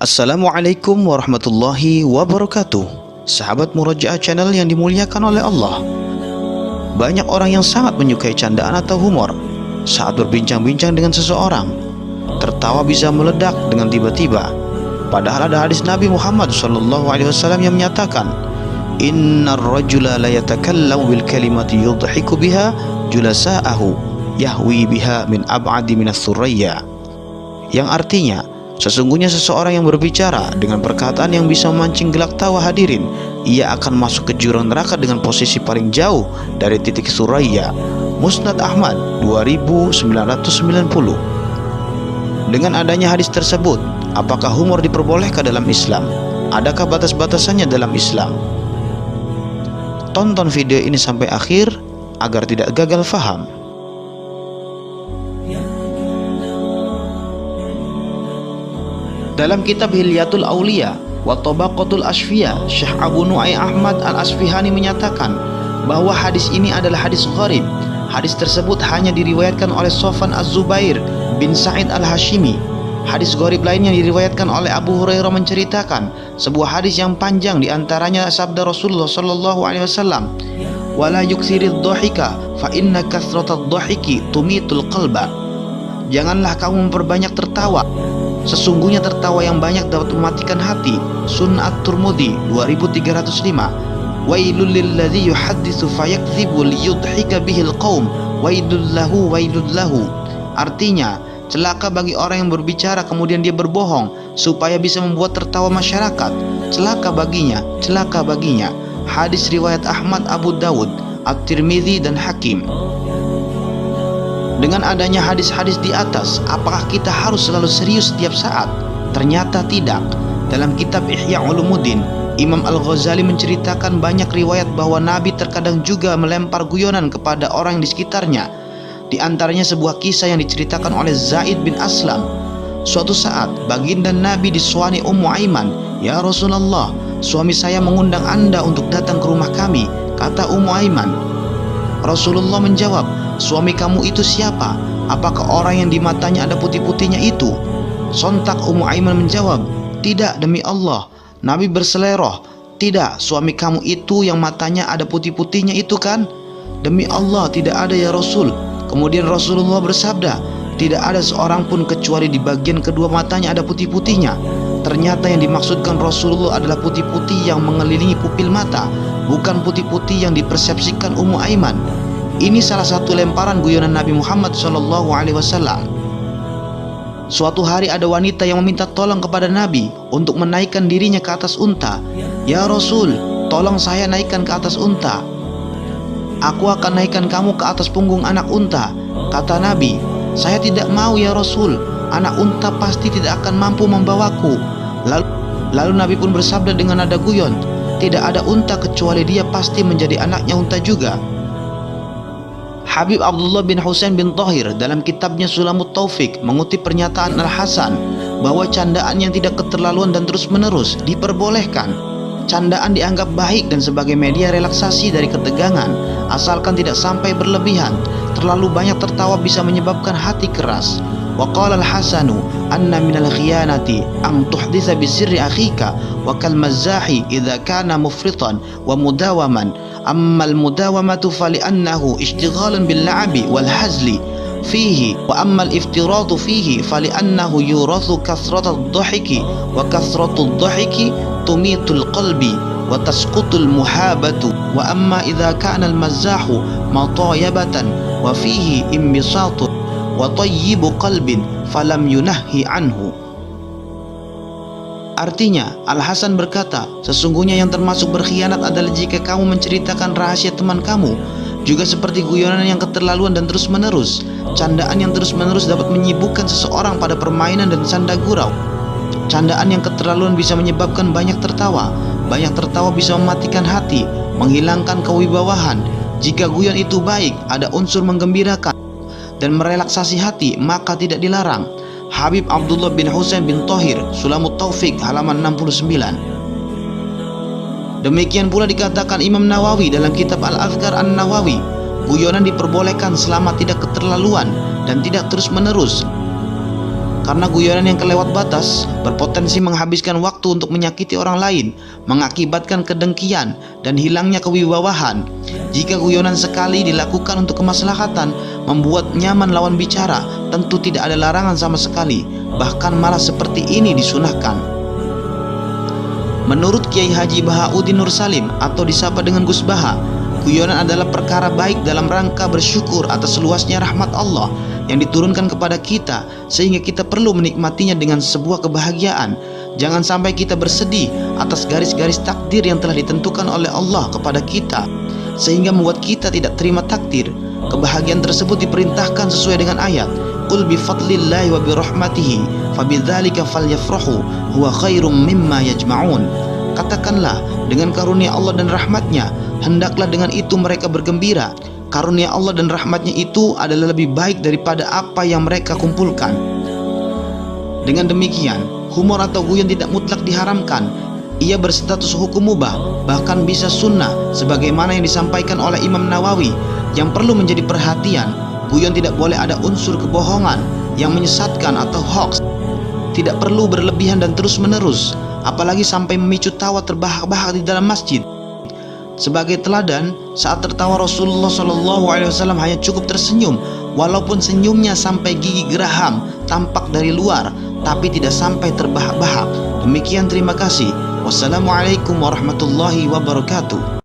Assalamualaikum warahmatullahi wabarakatuh. Sahabat Murojaah Channel yang dimuliakan oleh Allah. Banyak orang yang sangat menyukai candaan atau humor saat berbincang-bincang dengan seseorang. Tertawa bisa meledak dengan tiba-tiba. Padahal ada hadis Nabi Muhammad SAW yang menyatakan, Innar rajula la yatakallamu bil kalimati yudhiku biha julasa'ahu yahwi biha min ab'adi minas suraya. Yang artinya, sesungguhnya seseorang yang berbicara dengan perkataan yang bisa memancing gelak tawa hadirin, ia akan masuk ke jurang neraka dengan posisi paling jauh dari titik suraya. Musnad Ahmad 2990. Dengan adanya hadis tersebut, apakah humor diperbolehkan dalam Islam? Adakah batas-batasannya dalam Islam? Tonton video ini sampai akhir agar tidak gagal faham. Dalam kitab Hilyatul Aulia wa Tabaqatul Asfiya, Syekh Abu Nu'aim Ahmad Al-Asfihani menyatakan bahwa hadis ini adalah hadis gharib. Hadis tersebut hanya diriwayatkan oleh Sofwan Az-Zubair bin Sa'id Al-Hashimi. Hadis gharib lain yang diriwayatkan oleh Abu Hurairah menceritakan sebuah hadis yang panjang, diantaranya sabda Rasulullah SAW, "Wala yuksiridh dhahika fa inna kathratadh dhahiki tumitul qalba." Janganlah kamu memperbanyak tertawa, sesungguhnya tertawa yang banyak dapat mematikan hati. Sunan At-Tirmidzi 2305. Wailul lilladzi yuhadditsu fayakdzibu liyudhika bihil qaum wailul lahu. Artinya, celaka bagi orang yang berbicara kemudian dia berbohong supaya bisa membuat tertawa masyarakat. Celaka baginya, celaka baginya. Hadis riwayat Ahmad, Abu Dawud, At-Tirmidzi dan Hakim. Dengan adanya hadis-hadis di atas, apakah kita harus selalu serius setiap saat? Ternyata tidak. Dalam kitab Ihya Ulumuddin, Imam Al-Ghazali menceritakan banyak riwayat bahwa Nabi terkadang juga melempar guyonan kepada orang di sekitarnya. Di antaranya sebuah kisah yang diceritakan oleh Zaid bin Aslam. Suatu saat, baginda Nabi disuani Ummu Aiman. "Ya Rasulullah, suami saya mengundang Anda untuk datang ke rumah kami," kata Ummu Aiman. Rasulullah menjawab, "Suami kamu itu siapa? Apakah orang yang di matanya ada putih-putihnya itu?" Sontak Ummu Aiman menjawab, "Tidak, demi Allah." Nabi berseleroh, "Tidak, suami kamu itu yang matanya ada putih-putihnya itu kan?" "Demi Allah, tidak ada ya Rasul." Kemudian Rasulullah bersabda, "Tidak ada seorang pun kecuali di bagian kedua matanya ada putih-putihnya." Ternyata yang dimaksudkan Rasulullah adalah putih-putih yang mengelilingi pupil mata, bukan putih-putih yang dipersepsikan Ummu Aiman. Ini salah satu lemparan guyonan Nabi Muhammad SAW. Suatu hari ada wanita yang meminta tolong kepada Nabi untuk menaikkan dirinya ke atas unta. "Ya Rasul, tolong saya naikkan ke atas unta." "Aku akan naikkan kamu ke atas punggung anak unta," kata Nabi. "Saya tidak mau ya Rasul, anak unta pasti tidak akan mampu membawaku." Lalu Nabi pun bersabda dengan nada guyon, "Tidak ada unta kecuali dia pasti menjadi anaknya unta juga." Habib Abdullah bin Husain bin Thahir dalam kitabnya Sulamut Taufik mengutip pernyataan Al-Hasan bahwa candaan yang tidak keterlaluan dan terus-menerus diperbolehkan. Candaan dianggap baik dan sebagai media relaksasi dari ketegangan, asalkan tidak sampai berlebihan. Terlalu banyak tertawa bisa menyebabkan hati keras. Wa qala al-Hasanu anna minal khiyanati an tuhditsa bi sirri akhika wa kal mazahi idza kana mufritan wa mudawaman. Amma al-mudawamatu fali annahu ishtighalan bil la'bi wal hazli fihi wa amma al-iftiratu fihi fali annahu yurathu kathratu ad-dhahiki wa kathratu ad-dhahiki tumitul qalbi wa tasqutul muhabatu wa amma idza kana al-mazahu matayabatan wa fihi imbisatu wa tayyibu qalbin falam yunahhi anhu. Artinya, Al-Hasan berkata, sesungguhnya yang termasuk berkhianat adalah jika kamu menceritakan rahasia teman kamu, juga seperti guyonan yang keterlaluan dan terus-menerus. Candaan yang terus-menerus dapat menyibukkan seseorang pada permainan dan canda gurau. Candaan yang keterlaluan bisa menyebabkan banyak tertawa. Banyak tertawa bisa mematikan hati, menghilangkan kewibawahan. Jika guyon itu baik, ada unsur menggembirakan dan merelaksasi hati, maka tidak dilarang. Habib Abdullah bin Husain bin Thahir, Sulamut Taufik, halaman 69. Demikian pula dikatakan Imam Nawawi dalam kitab Al-Adhkar An-Nawawi, guyonan diperbolehkan selama tidak keterlaluan dan tidak terus-menerus. karena guyonan yang kelewat batas berpotensi menghabiskan waktu untuk menyakiti orang lain, mengakibatkan kedengkian dan hilangnya kewibawahan. Jika guyonan sekali dilakukan untuk kemaslahatan, membuat nyaman lawan bicara, tentu tidak ada larangan sama sekali, bahkan malah seperti ini disunahkan. Menurut Kiai Haji Bahauddin Nur Salim atau disapa dengan Gus Baha, guyonan adalah perkara baik dalam rangka bersyukur atas luasnya rahmat Allah yang diturunkan kepada kita, sehingga kita perlu menikmatinya dengan sebuah kebahagiaan. Jangan sampai kita bersedih atas garis-garis takdir yang telah ditentukan oleh Allah kepada kita, sehingga membuat kita tidak terima takdir. Kebahagiaan tersebut diperintahkan sesuai dengan ayat, "Qul bi fadlillahi wa bi rahmatihi fabidzalika falyafrahu huwa khairum mimma yajma'un." Katakanlah, dengan karunia Allah dan rahmatnya, hendaklah dengan itu mereka bergembira. Karunia Allah dan rahmatnya itu adalah lebih baik daripada apa yang mereka kumpulkan. Dengan demikian, humor atau guyon tidak mutlak diharamkan. Ia berstatus hukum mubah, bahkan bisa sunnah, sebagaimana yang disampaikan oleh Imam Nawawi. Yang perlu menjadi perhatian, guyon tidak boleh ada unsur kebohongan yang menyesatkan atau hoax. Tidak perlu berlebihan dan terus-menerus, apalagi sampai memicu tawa terbahak-bahak di dalam masjid. Sebagai teladan, saat tertawa Rasulullah SAW hanya cukup tersenyum, walaupun senyumnya sampai gigi geraham tampak dari luar, tapi tidak sampai terbahak-bahak. Demikian, terima kasih. Wassalamualaikum warahmatullahi wabarakatuh.